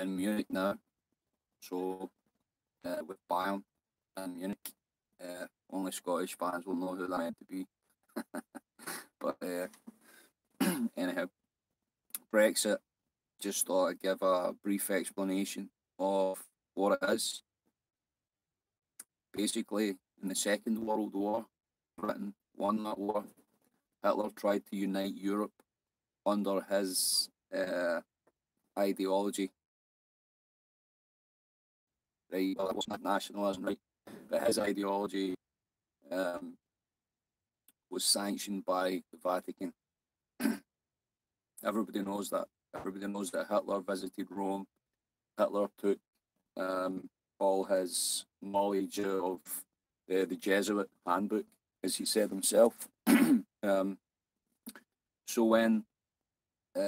in Munich now. So with Bayern and Munich, only Scottish fans will know who that meant to be. But anyhow, Brexit. Just thought I'd give a brief explanation of what it is. Basically, in the Second World War, Britain won that war. Hitler tried to unite Europe under his ideology. Right, well, it wasn't nationalism, right? But his ideology was sanctioned by the Vatican. Everybody knows that. Everybody knows that Hitler visited Rome. Hitler took all his knowledge of the Jesuit handbook, as he said himself. So when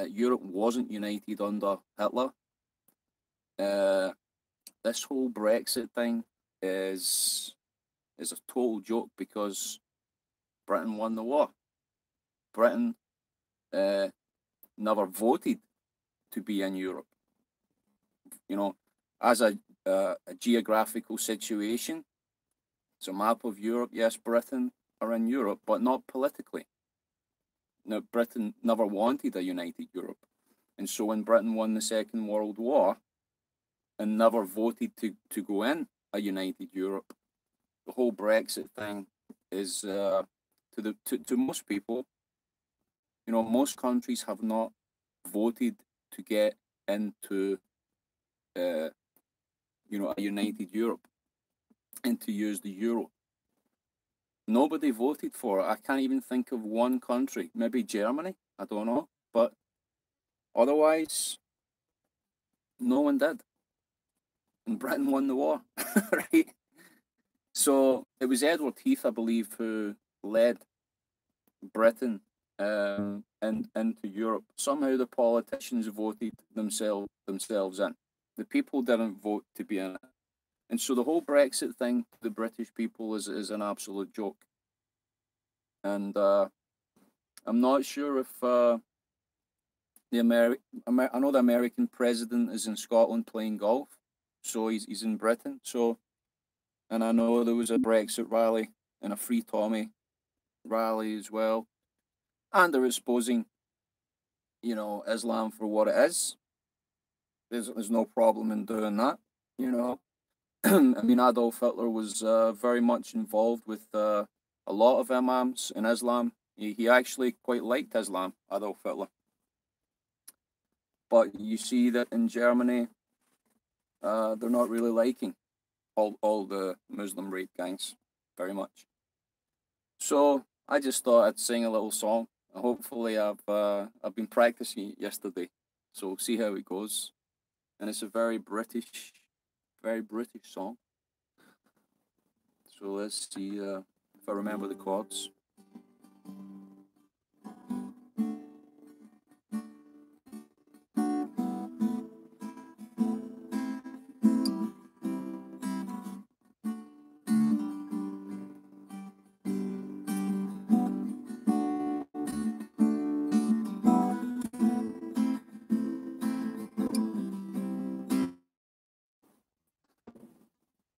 Europe wasn't united under Hitler, this whole Brexit thing is a total joke because Britain won the war. Britain never voted to be in Europe. You know, as a geographical situation, it's a map of Europe. Yes, Britain are in Europe, but not politically. Now, Britain never wanted a united Europe. And so when Britain won the Second World War and never voted to go in a united Europe, the whole Brexit thing is, to most people, you know, most countries have not voted to get into, you know, a united Europe and to use the euro. Nobody voted for it. I can't even think of one country, maybe Germany, I don't know, but otherwise, no one did. And Britain won the war, right? So it was Edward Heath, I believe, who led Britain into Europe. Somehow the politicians voted themselves in. The people didn't vote to be in it. And so the whole Brexit thing, the British people, is an absolute joke. And I'm not sure if I know the American president is in Scotland playing golf, so he's in Britain. So, and I know there was a Brexit rally and a Free Tommy rally as well, and they're exposing, you know, Islam for what it is. There's no problem in doing that, you know. I mean, Adolf Hitler was very much involved with a lot of imams in Islam. He actually quite liked Islam, Adolf Hitler. But you see that in Germany, they're not really liking all the Muslim rape gangs very much. So I just thought I'd sing a little song. Hopefully, I've been practicing it yesterday, so we'll see how it goes. And it's a very British song. So let's see if I remember the chords.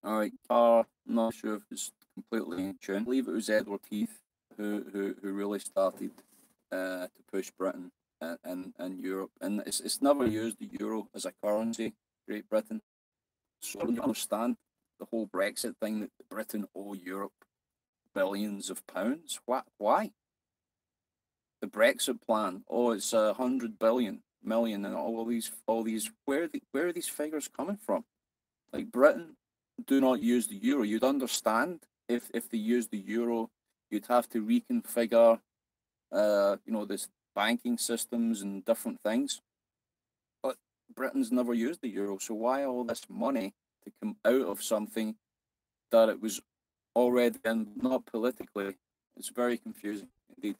All right, I'm not sure if it's completely in tune. I believe it was Edward Heath who really started to push Britain and Europe. And it's never used the euro as a currency, Great Britain. So when you understand the whole Brexit thing, that Britain owe Europe billions of pounds, why? The Brexit plan, it's 100 million, and all these. Where are these figures coming from? Like, Britain do not use the euro. You'd understand if they use the euro, you'd have to reconfigure, you know, this banking systems and different things. But Britain's never used the euro, so why all this money to come out of something that it was already in, not politically? It's very confusing indeed.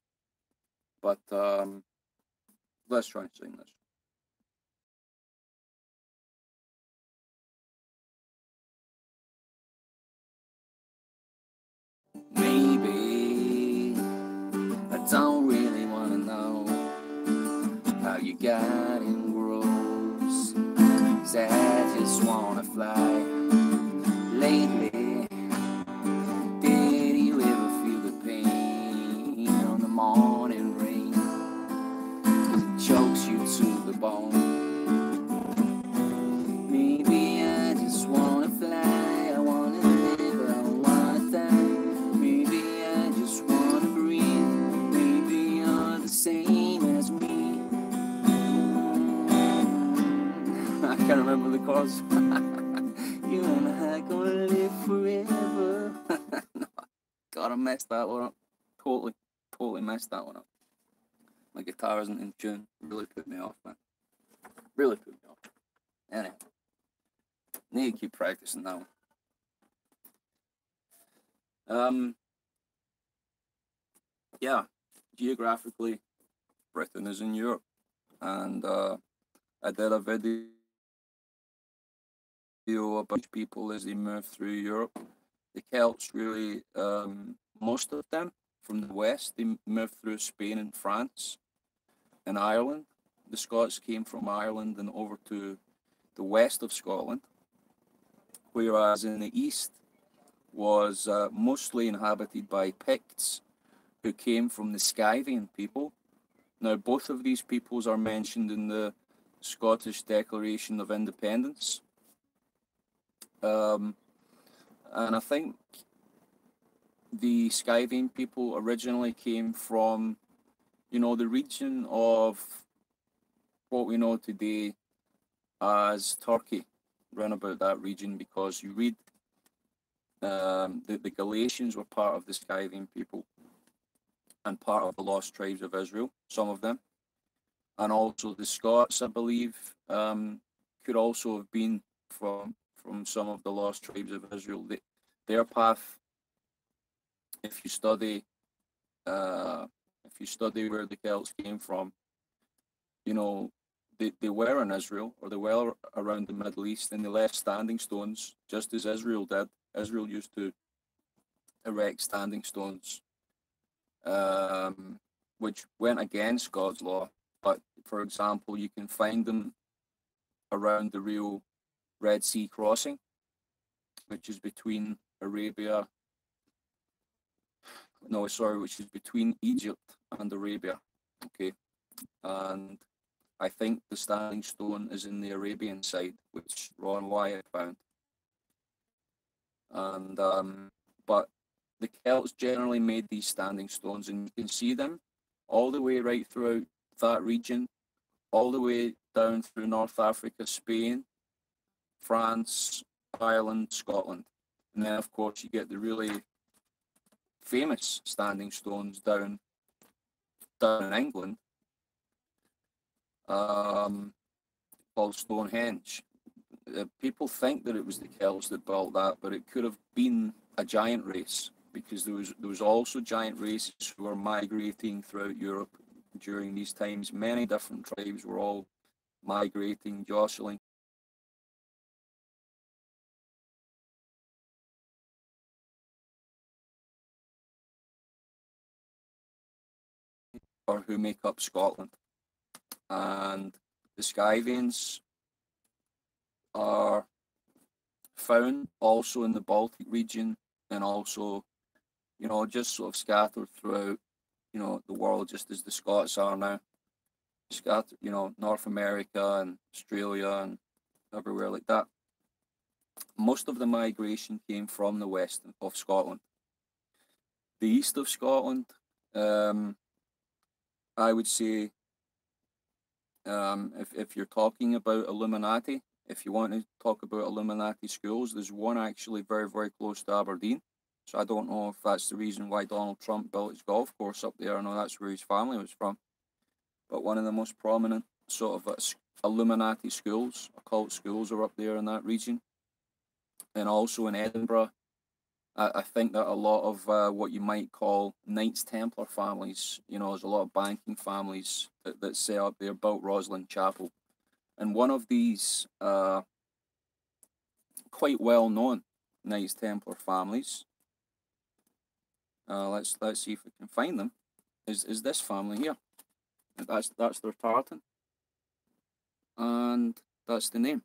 But let's try and sing this. Maybe I don't really want to know how you got in gross. Is that Can't remember the chords. You and I gonna live forever. No, God, I messed that one up. Totally messed that one up. My guitar isn't in tune. Really put me off, man. Really put me off. Anyway, need to keep practicing that one. Yeah, geographically, Britain is in Europe, and I did a video about people as they move through Europe. The Celts really, most of them from the west, they moved through Spain and France and Ireland. The Scots came from Ireland and over to the west of Scotland, whereas in the east was mostly inhabited by Picts, who came from the Scythian people. Now, both of these peoples are mentioned in the Scottish Declaration of Independence. And I think the Scythian people originally came from, the region of what we know today as Turkey, round about that region, because you read the Galatians were part of the Scythian people and part of the lost tribes of Israel, some of them. And also the Scots, I believe, could also have been from some of the lost tribes of Israel. Their path, if you study where the Celts came from, they were in Israel, or they were around the Middle East, and they left standing stones, just as Israel did. Israel used to erect standing stones, which went against God's law. But, for example, you can find them around the real Red Sea crossing, which is between which is between Egypt and Arabia. Okay. And I think the standing stone is in the Arabian side, which Ron Wyatt found. And but the Celts generally made these standing stones, and you can see them all the way right throughout that region, all the way down through North Africa, Spain, France, Ireland, Scotland. And then, of course, you get the really famous standing stones down in England, called Stonehenge. People think that it was the Celts that built that, but it could have been a giant race, because there was also giant races who were migrating throughout Europe during these times. Many different tribes were all migrating, jostling. Or who make up Scotland. And the Scythians are found also in the Baltic region, and also, just sort of scattered throughout, the world, just as the Scots are now. Scattered, North America and Australia and everywhere like that. Most of the migration came from the west of Scotland. The east of Scotland, I would say, if you're talking about Illuminati, if you want to talk about Illuminati schools, there's one actually very, very close to Aberdeen. So I don't know if that's the reason why Donald Trump built his golf course up there. I know that's where his family was from. But one of the most prominent sort of Illuminati schools, occult schools, are up there in that region. And also in Edinburgh, I think that a lot of what you might call Knights Templar families, there's a lot of banking families that set up there, built Roslin Chapel. And one of these quite well-known Knights Templar families, let's see if we can find them, is this family here. That's their tartan, and that's the name.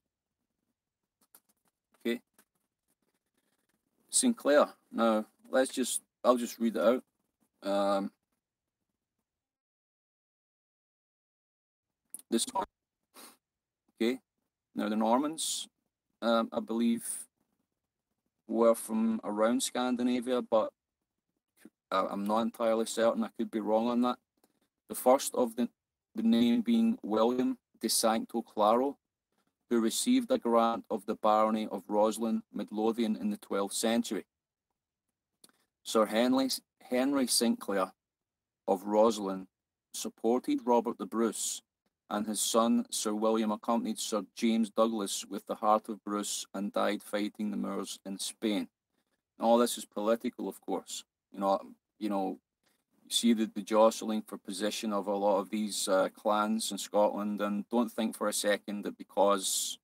Okay, Sinclair. Now I'll just read it out. This one. Okay, now the Normans, I believe, were from around Scandinavia, but I'm not entirely certain. I could be wrong on that. The first of the name being William de Sancto Claro, who received a grant of the barony of Roslin, Midlothian in the 12th century. Sir Henry Sinclair of Roslin supported Robert the Bruce, and his son Sir William accompanied Sir James Douglas with the Heart of Bruce and died fighting the Moors in Spain. All this is political, of course. You see the jostling for position of a lot of these clans in Scotland, and don't think for a second that because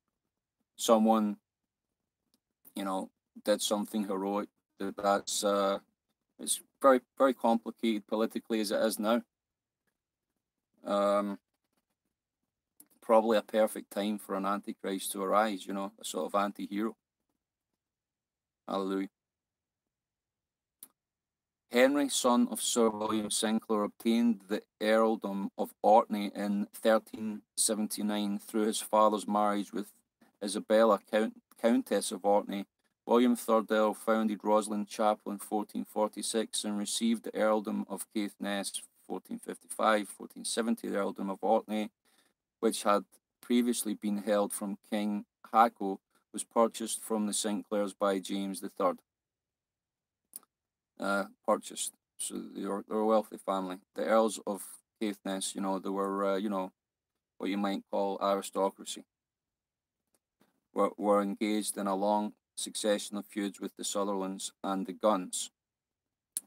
someone, did something heroic, that's it's very, very complicated politically as it is now. Probably a perfect time for an antichrist to arise, a sort of anti-hero. Hallelujah. Henry, son of Sir William Sinclair, obtained the earldom of Orkney in 1379 through his father's marriage with Isabella, Countess of Orkney. William III Earl founded Roslin Chapel in 1446 and received the earldom of Caithness 1455, 1470. The earldom of Orkney, which had previously been held from King Hako, was purchased from the Sinclairs by James III. Purchased. So they were a wealthy family. The Earls of Caithness, they were, what you might call aristocracy. Were engaged in a long succession of feuds with the Sutherlands and the Guns.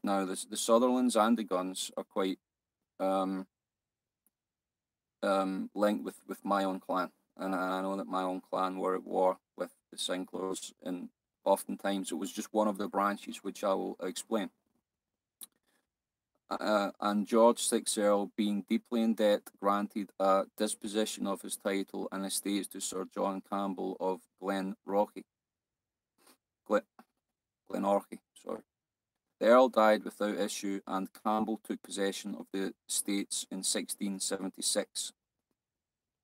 Now, the Sutherlands and the Guns are quite linked with my own clan, and I know that my own clan were at war with the Sinclairs, and oftentimes it was just one of the branches, which I will explain. And George VI Earl, being deeply in debt, granted a disposition of his title and estates to Sir John Campbell of Glenorchy. Sorry. The Earl died without issue, and Campbell took possession of the estates in 1676.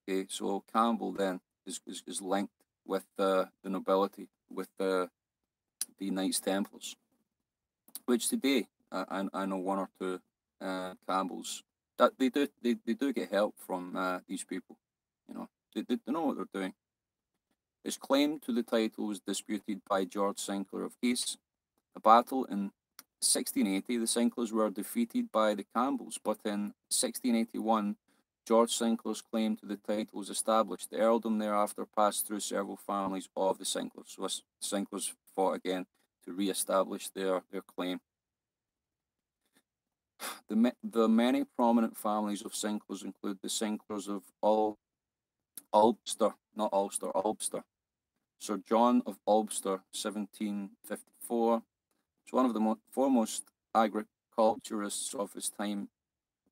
Okay, so Campbell then is linked with the nobility, with the Knights Templars, which today I know one or two Campbells that they do get help from these people. They know what they're doing. His claim to the title was disputed by George Sinclair of Case. A battle in 1680, the Sinclairs were defeated by the Campbells, but in 1681, George Sinclair's claim to the title was established. The earldom thereafter passed through several families of the Sinclairs. So the Sinclairs fought again to re-establish their claim. The many prominent families of Sinclairs include the Sinclairs of Ulster, Sir John of Ulster, 1754. He's one of the foremost agriculturists of his time,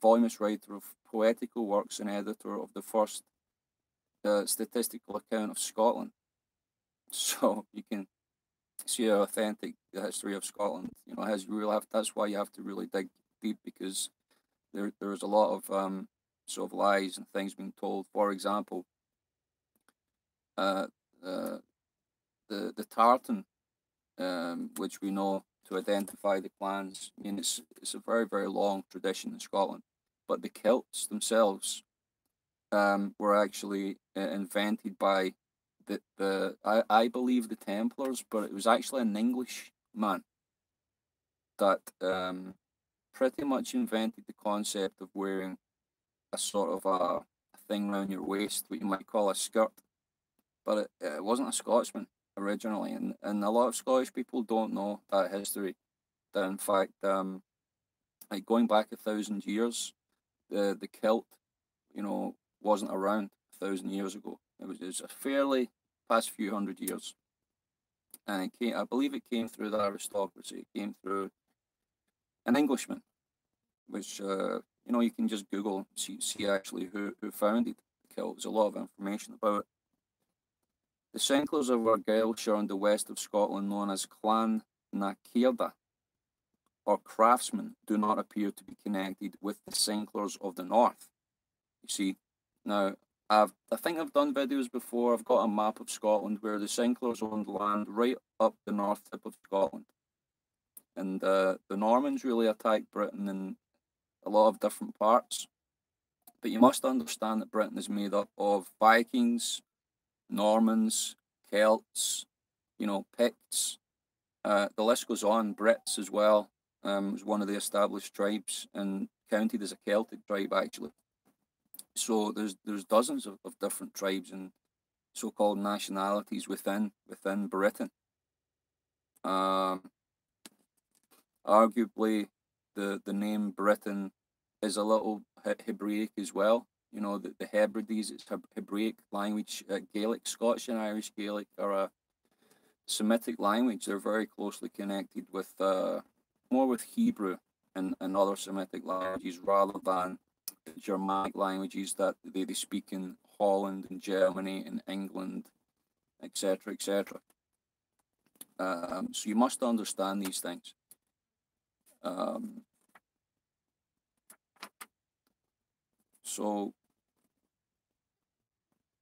voluminous writer of poetical works and editor of the first statistical account of Scotland. So you can see how authentic the history of Scotland, that's why you have to really dig deep, because there's a lot of sort of lies and things being told. For example, the tartan, which we know to identify the clans. I mean, it's a very, very long tradition in Scotland, but the kilts themselves were actually invented by I believe the Templars, but it was actually an English man that pretty much invented the concept of wearing a sort of a thing around your waist, what you might call a skirt, but it wasn't a Scotsman originally, and a lot of Scottish people don't know that history, that in fact, like going back 1,000 years, the kilt, wasn't around 1,000 years ago. It was a fairly past few hundred years, and I believe it came through the aristocracy. It came through an Englishman, which you can just Google and see actually who founded the kilt. There's a lot of information about it. The Sinclairs of Argyllshire in the west of Scotland, known as Clan na Céarda, or craftsmen, do not appear to be connected with the Sinclairs of the north. You see, now I think I've done videos before. I've got a map of Scotland where the Sinclairs owned land right up the north tip of Scotland, and the Normans really attacked Britain in a lot of different parts. But you must understand that Britain is made up of Vikings, Normans, Celts, you know, Picts. The list goes on. Brits as well was one of the established tribes and counted as a Celtic tribe actually. So there's dozens of different tribes and so-called nationalities within Britain. Arguably, the name Britain is a little Hebraic as well. You know, the Hebrides, it's Hebraic language. Gaelic, Scottish and Irish Gaelic are a Semitic language. They're very closely connected with more with Hebrew and other Semitic languages rather than the Germanic languages that they speak in Holland and Germany and England, etc., etc. So you must understand these things. So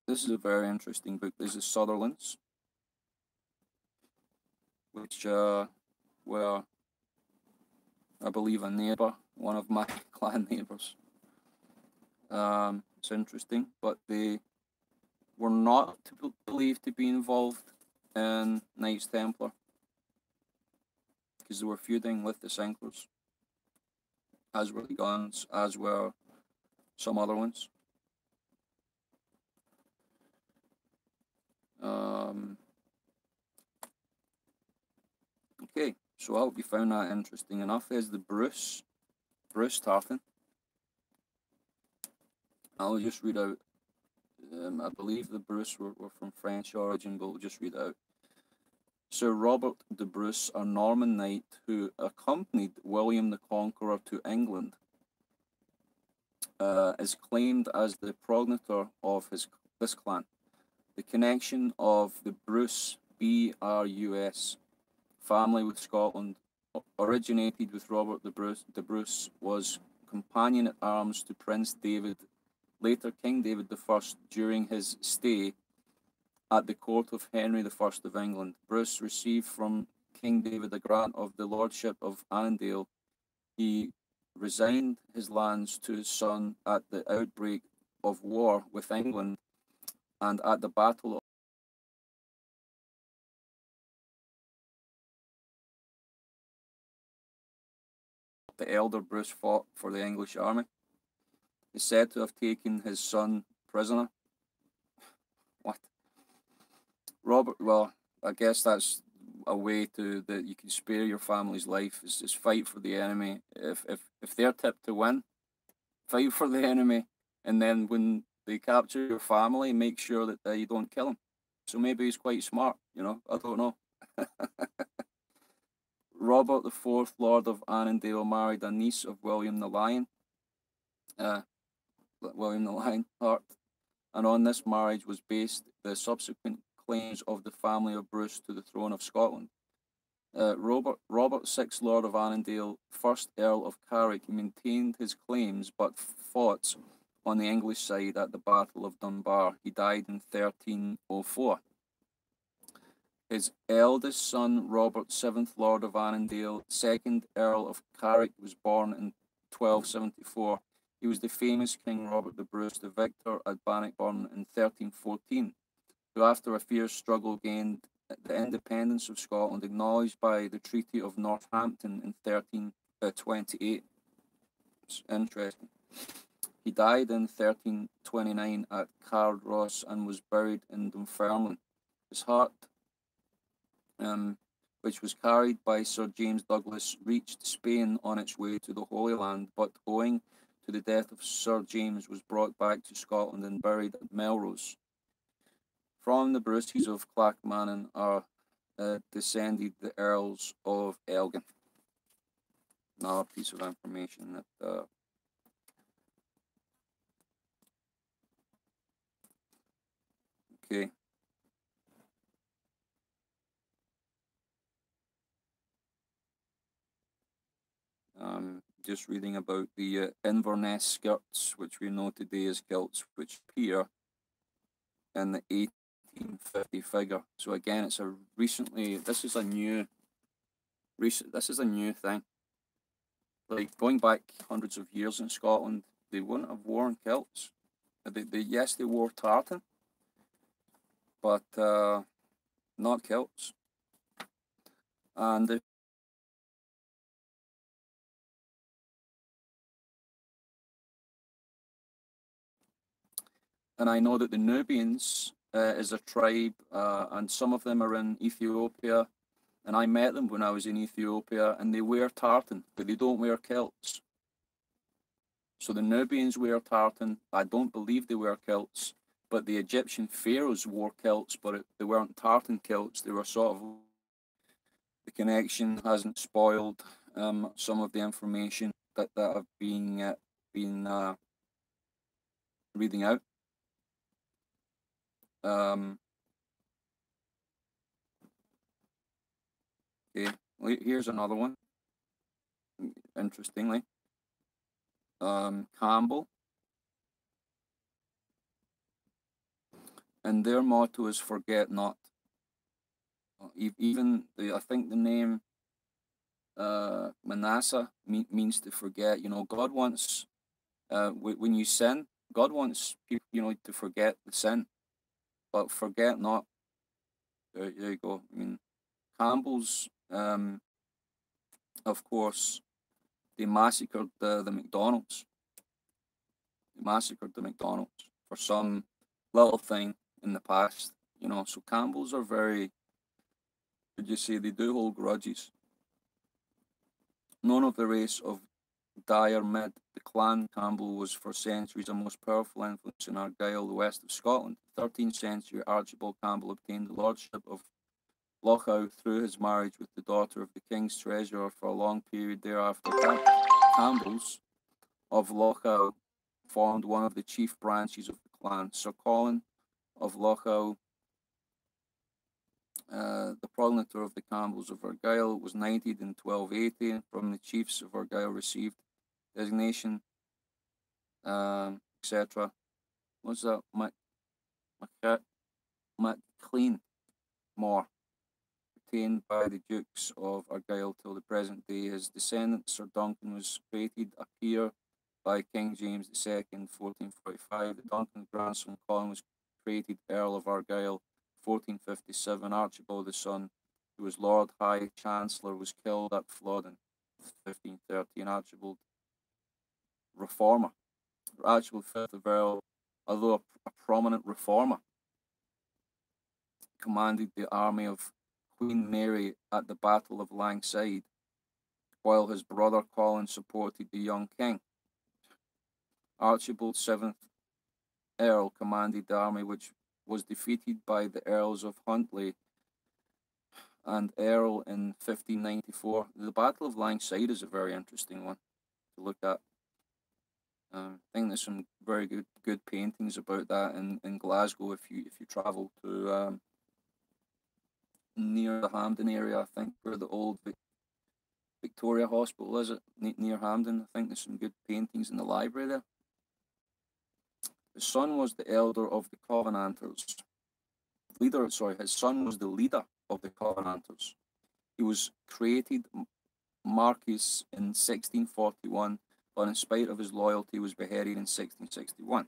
this is a very interesting book. This is Sutherland's, which were, I believe, a neighbour, one of my clan neighbours. It's interesting, but they were not believed to be involved in Knights Templar because they were feuding with the Sinklers, as were the Guns, as were some other ones. Okay, so I hope you found that interesting enough. There's the Bruce Tartan. I'll just read out, I believe the Bruce were from French origin, but we'll just read out. Sir Robert de Bruce, a Norman knight who accompanied William the Conqueror to England, is claimed as the progenitor of this clan. The connection of the Bruce, B-R-U-S, family with Scotland originated with Robert de Bruce, was companion at arms to Prince David, later King David I, during his stay at the court of Henry I of England. Bruce received from King David a grant of the lordship of Annandale. He resigned his lands to his son at the outbreak of war with England and at the Battle of the elder Bruce fought for the English army. He is said to have taken his son prisoner. What? Robert, well, I guess that's a way to that you can spare your family's life is fight for the enemy. If they're tipped to win, fight for the enemy, and then when they capture your family, make sure that you don't kill them. So maybe he's quite smart, you know. I don't know. Robert IV, Lord of Annandale, married a niece of William the Lion, William the Lionheart, and on this marriage was based the subsequent claims of the family of Bruce to the throne of Scotland. Robert VI, Lord of Annandale, 1st Earl of Carrick, maintained his claims but fought on the English side at the Battle of Dunbar. He died in 1304. His eldest son, Robert, 7th Lord of Annandale, 2nd Earl of Carrick, was born in 1274. He was the famous King Robert the Bruce, the victor at Bannockburn in 1314, who after a fierce struggle gained the independence of Scotland, acknowledged by the Treaty of Northampton in 1328. It's interesting. He died in 1329 at Cardross and was buried in Dunfermline. His heart, which was carried by Sir James Douglas, reached Spain on its way to the Holy Land, but owing to the death of Sir James, was brought back to Scotland and buried at Melrose. From the Bruces of Clackmannan are descended the Earls of Elgin. Another piece of information that okay. Just reading about the Inverness skirts, which we know today as kilts, which appear in the 1850 figure. So again, it's a recently. This is a new thing. Like going back hundreds of years in Scotland, they wouldn't have worn kilts. Yes, they wore tartan, but not Celts. And I know that the Nubians is a tribe, and some of them are in Ethiopia. And I met them when I was in Ethiopia, and they wear tartan, but they don't wear kilts. So the Nubians wear tartan. I don't believe they wear kilts, but the Egyptian pharaohs wore kilts, but they weren't tartan kilts. They were sort of, the connection hasn't spoiled some of the information that I've been reading out. Okay, here's another one. Interestingly, Campbell, and their motto is "Forget not." Even I think the name Manasseh means to forget. You know, God wants when you sin, God wants people, you know, to forget the sin, but forget not. There you go. I mean, Campbell's, of course, they massacred the McDonald's. They massacred the McDonald's for some little thing in the past. You know, so Campbell's are very, would you say, they do hold grudges. None of the race of Dyer mid, the clan Campbell was for centuries a most powerful influence in Argyll, the west of Scotland. 13th century Archibald Campbell obtained the lordship of Lochow through his marriage with the daughter of the king's treasurer. For a long period thereafter, Campbells of Lochow formed one of the chief branches of the clan. Sir Colin of Lochow, the progenitor of the Campbells of Argyll, was knighted in 1280, and from the chiefs of Argyll received designation, etc. What's that? MacLean More, retained by the Dukes of Argyll till the present day. His descendant, Sir Duncan, was created a peer by King James II, 1445. The Duncan's grandson, Colin, was created Earl of Argyll, 1457. Archibald, the son, who was Lord High Chancellor, was killed at Flodden, 1530. And Archibald, reformer. Archibald V of Earl, although a prominent reformer, commanded the army of Queen Mary at the Battle of Langside, while his brother Colin supported the young king. Archibald VII Earl commanded the army which was defeated by the Earls of Huntly and Errol in 1594. The Battle of Langside is a very interesting one to look at. I think there's some very good paintings about that in Glasgow if you travel to near the Hampden area. I think where the old Victoria Hospital is, near Hampden. I think there's some good paintings in the library there. His son was the elder of the Covenanters. His son was the leader of the Covenanters. He was created Marquis in 1641, but in spite of his loyalty was beheaded in 1661.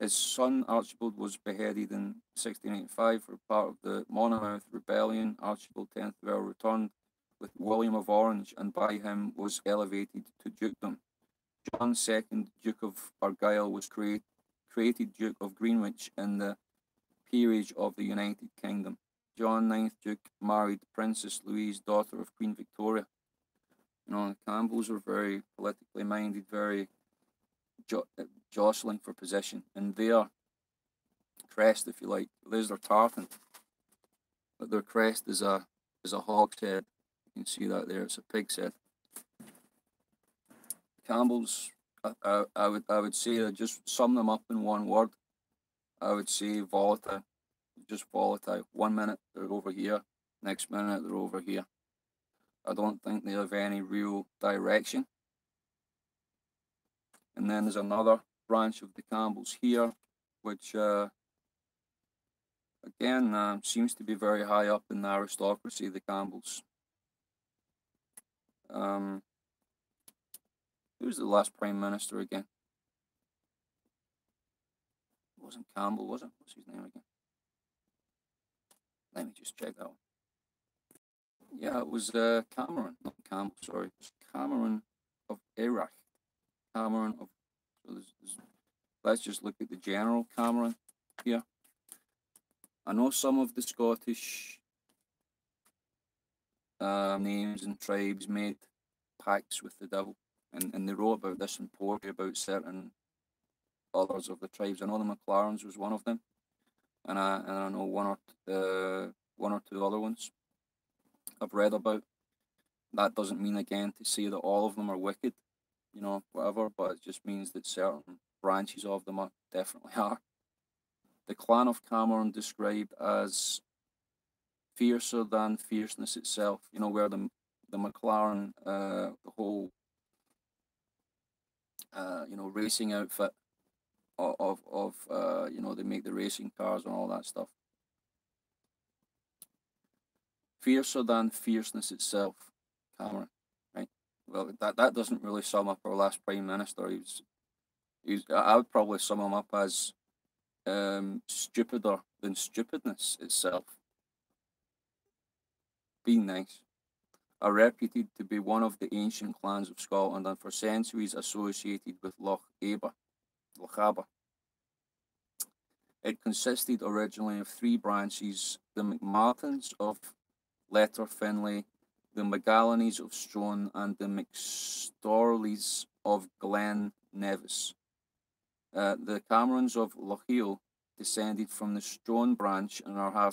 His son Archibald was beheaded in 1685 for part of the Monmouth Rebellion. Archibald X Earl returned with William of Orange, and by him was elevated to dukedom. John II, Duke of Argyll, was created Duke of Greenwich in the peerage of the United Kingdom. John IX, Duke, married Princess Louise, daughter of Queen Victoria. You know, the Campbells were very politically minded, very jostling for position. And their crest, if you like, there's their tartan, but their crest is a hog's head. You can see that there. It's a pig's head. Campbells, I would say, to just sum them up in one word, I would say volatile. Just volatile. 1 minute they're over here, next minute they're over here. I don't think they have any real direction. And then there's another branch of the Campbells here, which again seems to be very high up in the aristocracy, the Campbells. Who's the last Prime Minister again? It wasn't Campbell, was it? What's his name again? Let me just check that one. Yeah, it was Cameron, not Campbell, sorry. It's Cameron of Iraq. Cameron of. So let's just look at the general Cameron here. I know some of the Scottish names and tribes made pacts with the devil, and they wrote about this in poetry about certain others of the tribes. I know the MacLarens was one of them, and I know one or two other ones I've read about. That doesn't mean again to say that all of them are wicked, you know, whatever, but it just means that certain branches of them definitely are. The clan of Cameron described as fiercer than fierceness itself, you know, where the McLaren, the whole, you know, racing outfit of you know, they make the racing cars and all that stuff. Fiercer than fierceness itself, Cameron, right? Well, that doesn't really sum up our last Prime Minister. I would probably sum him up as stupider than stupidness itself. Being nice. Are reputed to be one of the ancient clans of Scotland and for centuries associated with Loch Aber. It consisted originally of three branches, the McMartins of Letterfinlay, the McGallaneys of Strone, and the McStorleys of Glen Nevis. The Camerons of Lochiel descended from the Strone branch and are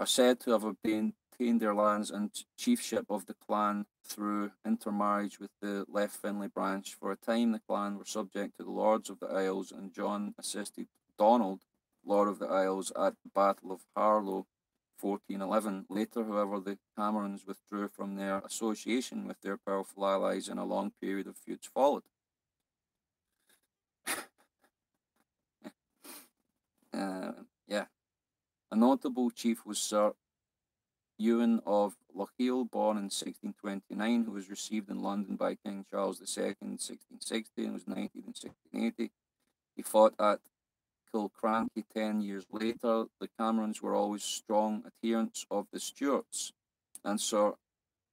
said to have obtained their lands and chiefship of the clan through intermarriage with the Letterfinlay branch. For a time the clan were subject to the Lords of the Isles, and John assisted Donald, Lord of the Isles, at the Battle of Harlow, 1411. Later, however, the Camerons withdrew from their association with their powerful allies, and a long period of feuds followed. Yeah. A notable chief was Sir Ewan of Lochiel, born in 1629, who was received in London by King Charles II in 1660 and was knighted in 1680. He fought at Kilcranky 10 years later. The Camerons were always strong adherents of the Stuarts, and Sir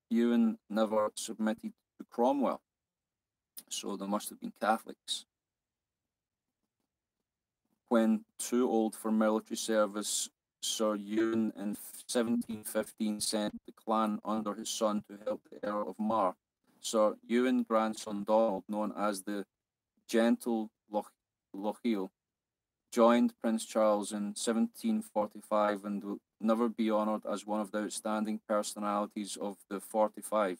Ewan never submitted to Cromwell, so they must have been Catholics. When too old for military service, Sir Ewan in 1715 sent the clan under his son to help the Earl of Mar. Sir Ewan's grandson Donald, known as the Gentle Lochiel, joined Prince Charles in 1745 and will never be honoured as one of the outstanding personalities of the 45th.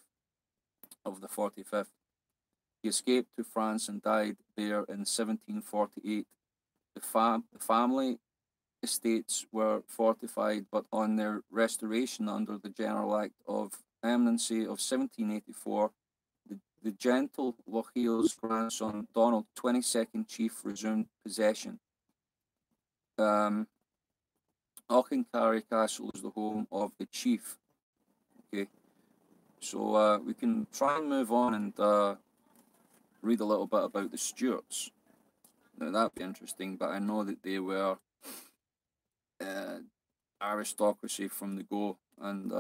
He escaped to France and died there in 1748. The family estates were fortified, but on their restoration under the General Act of Eminency of 1784, the Gentle Lochiel's grandson, Donald, 22nd chief, resumed possession. Auchencarry Castle is the home of the chief. Okay, so we can try and move on and read a little bit about the Stuarts. Now that'd be interesting, but I know that they were aristocracy from the go, and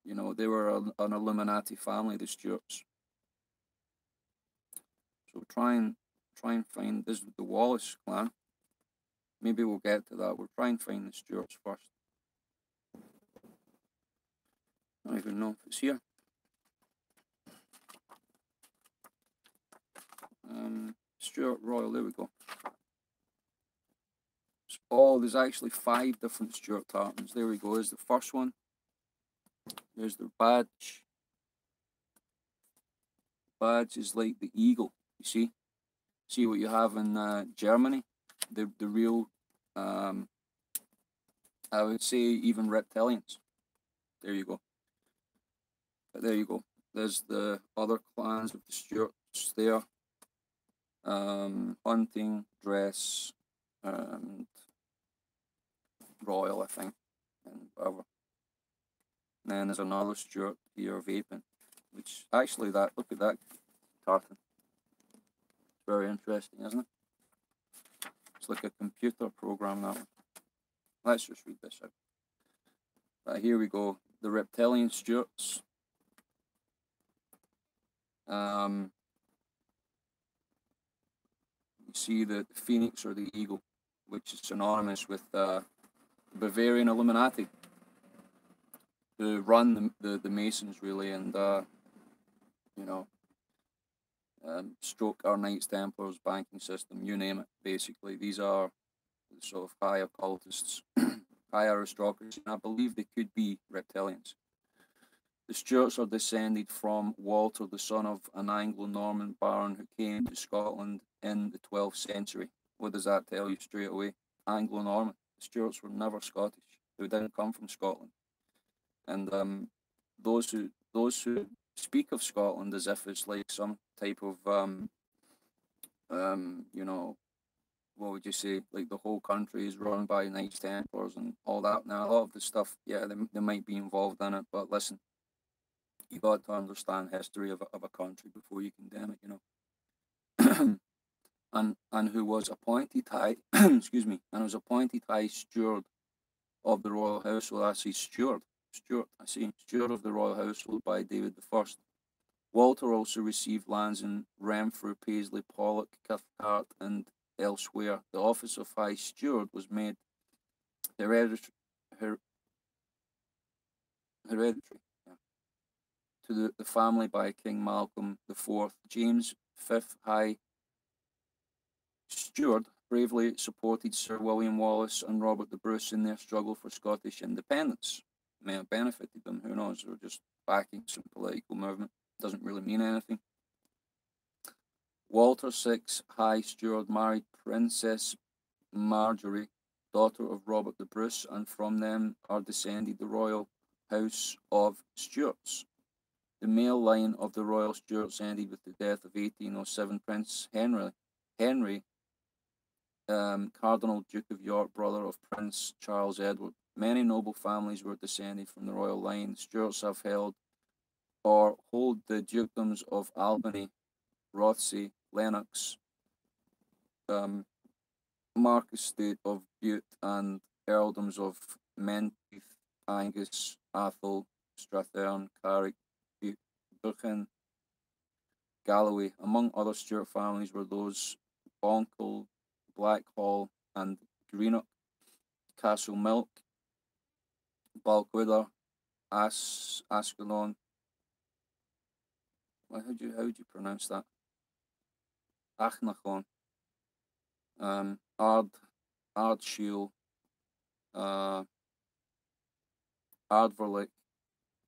you know, they were an Illuminati family, the Stuarts. So try and find this the Wallace clan. Maybe we'll get to that. We'll try and find the Stuarts first. I don't even know if it's here. Stuart Royal, there we go. Oh, there's actually 5 different Stuart tartans. There we go. There's the first one. There's the badge. Badge is like the eagle. You see? See what you have in Germany? The real, I would say even reptilians. There you go. But there you go. There's the other clans of the Stuarts there. Hunting, dress, and royal, I think, and whatever. And then there's another Stuart here of Apin, which actually look at that tartan. It's very interesting, isn't it? It's like a computer program, that one. Let's just read this out. Here we go. The reptilian Stuarts. You see the phoenix or the eagle, which is synonymous with Bavarian Illuminati, who run the Masons really, and you know, stroke our Knights Templars banking system, you name it. Basically, these are sort of high occultists, high aristocracy, and I believe they could be reptilians. The Stuarts are descended from Walter, the son of an Anglo-Norman baron who came to Scotland in the 12th century. What does that tell you straight away? Anglo-Norman. The Stuarts were never Scottish. They didn't come from Scotland. And those who speak of Scotland as if it's like some type of you know, what would you say? Like the whole country is run by Knights Templars and all that. Now a lot of the stuff, yeah, they might be involved in it, but listen, you got to understand history of a country before you condemn it, you know. and who was appointed high excuse me, and was appointed high steward of the royal household. I say steward of the royal household by David I. Walter also received lands in Renfrew, Paisley, Pollock, Cathcart, and elsewhere. The office of high steward was made hereditary to the family by King Malcolm IV. James V, High Steward, bravely supported Sir William Wallace and Robert the Bruce in their struggle for Scottish independence. May have benefited them, who knows, or just backing some political movement. Doesn't really mean anything. Walter VI, High Steward, married Princess Marjorie, daughter of Robert the Bruce, and from them are descended the royal house of Stuarts. The male line of the royal Stuarts ended with the death of 1807 Prince Henry, Cardinal Duke of York, brother of Prince Charles Edward. Many noble families were descended from the royal line. The Stuarts have held or hold the dukedoms of Albany, Rothesay, Lennox, Marquessate of Bute, and earldoms of Menteith, Angus, Athol, Strathearn, Carrick, Buchan, Galloway. Among other Stuart families were those Bonkle, Blackhall, and Greenock, Castle Milk, Balquhidder, Ascalon. How do you pronounce that? Achnachon, Ardshiel, Ardvorlick.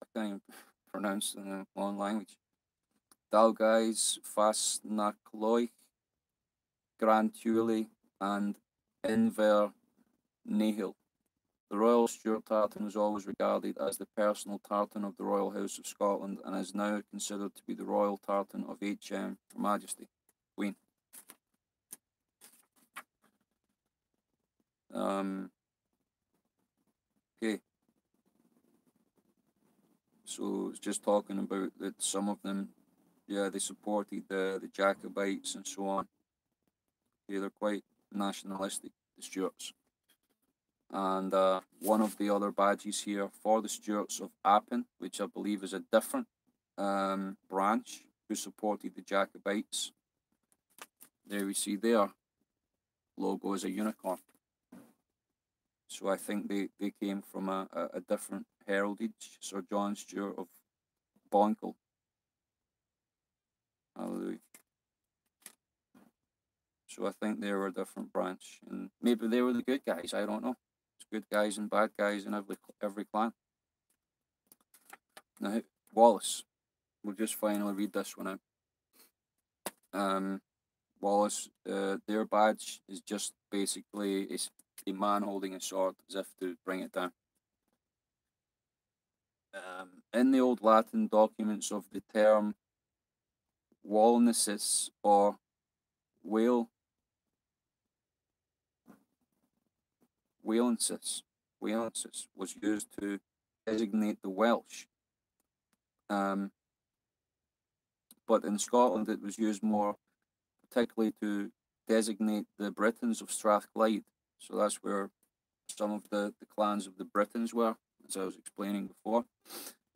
I can't even pronounce it in a long language. Dalguys, Fastnacloich, Grand Thule, and Inver Nihil. The Royal Stuart tartan was always regarded as the personal tartan of the Royal House of Scotland and is now considered to be the royal tartan of H.M. Her Majesty, Queen. Okay. So it's just talking about that some of them, yeah, they supported the Jacobites and so on. Okay, they're quite nationalistic, the Stuarts. And one of the other badges here for the Stuarts of Appin, which I believe is a different branch who supported the Jacobites. There we see their logo is a unicorn. So I think they came from a different heraldage. Sir John Stuart of Bonkle. Hallelujah. So I think they were a different branch, and maybe they were the good guys. I don't know. It's good guys and bad guys in every clan. Now Wallace, we'll just finally read this one out. Wallace, their badge is just basically a man holding a sword, as if to bring it down. In the old Latin documents of the term Walnesis or Walensis was used to designate the Welsh. But in Scotland it was used more particularly to designate the Britons of Strathclyde. So that's where some of the clans of the Britons were. as I was explaining before,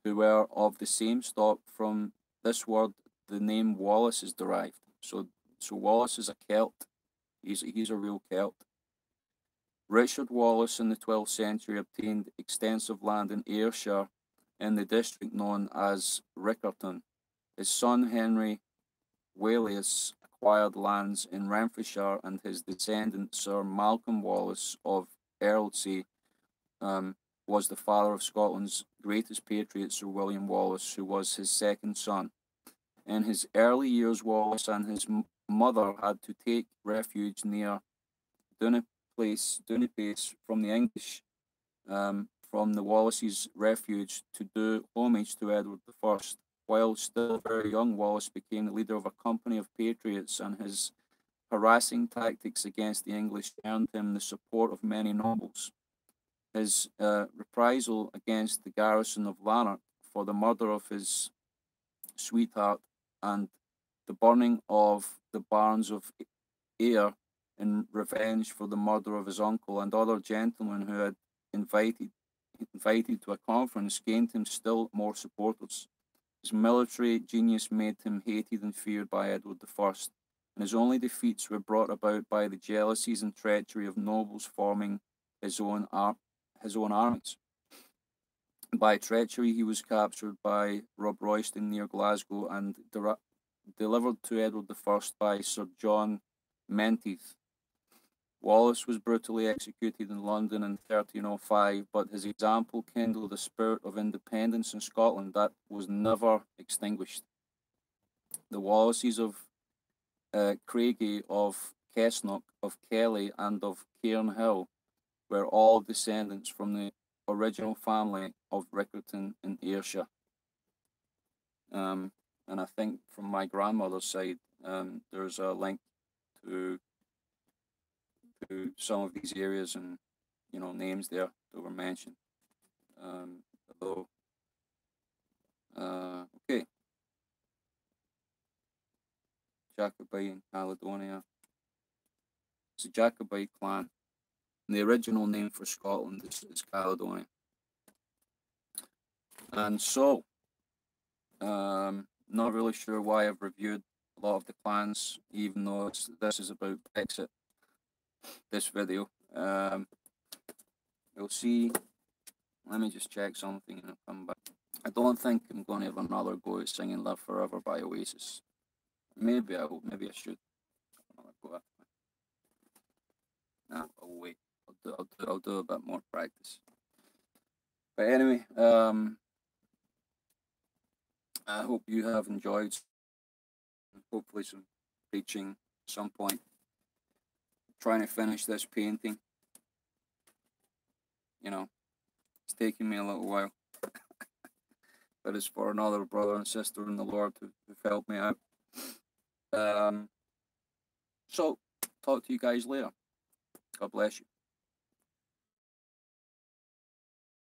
who were of the same stock. From this word, the name Wallace is derived. So Wallace is a Celt. He's a real Celt. Richard Wallace in the 12th century obtained extensive land in Ayrshire in the district known as Riccarton. His son Henry Waleas acquired lands in Renfrewshire, and his descendant Sir Malcolm Wallace of Earlsey was the father of Scotland's greatest patriot, Sir William Wallace, who was his second son. In his early years, Wallace and his mother had to take refuge near Dunipace from the English, from the Wallace's refuge, to do homage to Edward I. While still very young, Wallace became the leader of a company of patriots, and his harassing tactics against the English earned him the support of many nobles. His reprisal against the garrison of Lanark for the murder of his sweetheart and the burning of the barns of Ayr in revenge for the murder of his uncle and other gentlemen who had invited to a conference gained him still more supporters. His military genius made him hated and feared by Edward I, and his only defeats were brought about by the jealousies and treachery of nobles forming his own armies. By treachery, he was captured by Rob Royston near Glasgow and delivered to Edward I by Sir John Menteith. Wallace was brutally executed in London in 1305, but his example kindled a spirit of independence in Scotland that was never extinguished. The Wallaces of Craigie, of Cessnock, of Kelly, and of Cairnhill were all descendants from the original family of Riccarton in Ayrshire. And I think from my grandmother's side, there's a link to some of these areas and names there that were mentioned. Okay, Jacobite in Caledonia. It's a Jacobite clan. And the original name for Scotland is Caledonia. And so, not really sure why I've reviewed a lot of the clans, even though this is about Brexit, this video. You'll see, let me just check something and I'll come back. I don't think I'm going to have another go at singing Live Forever by Oasis. Maybe I will, maybe I should. Nah, I'll wait. I'll do a bit more practice. But anyway, I hope you have enjoyed, hopefully some preaching at some point. Trying to finish this painting. It's taking me a little while. But it's for another brother and sister in the Lord who've helped me out. So, talk to you guys later. God bless you.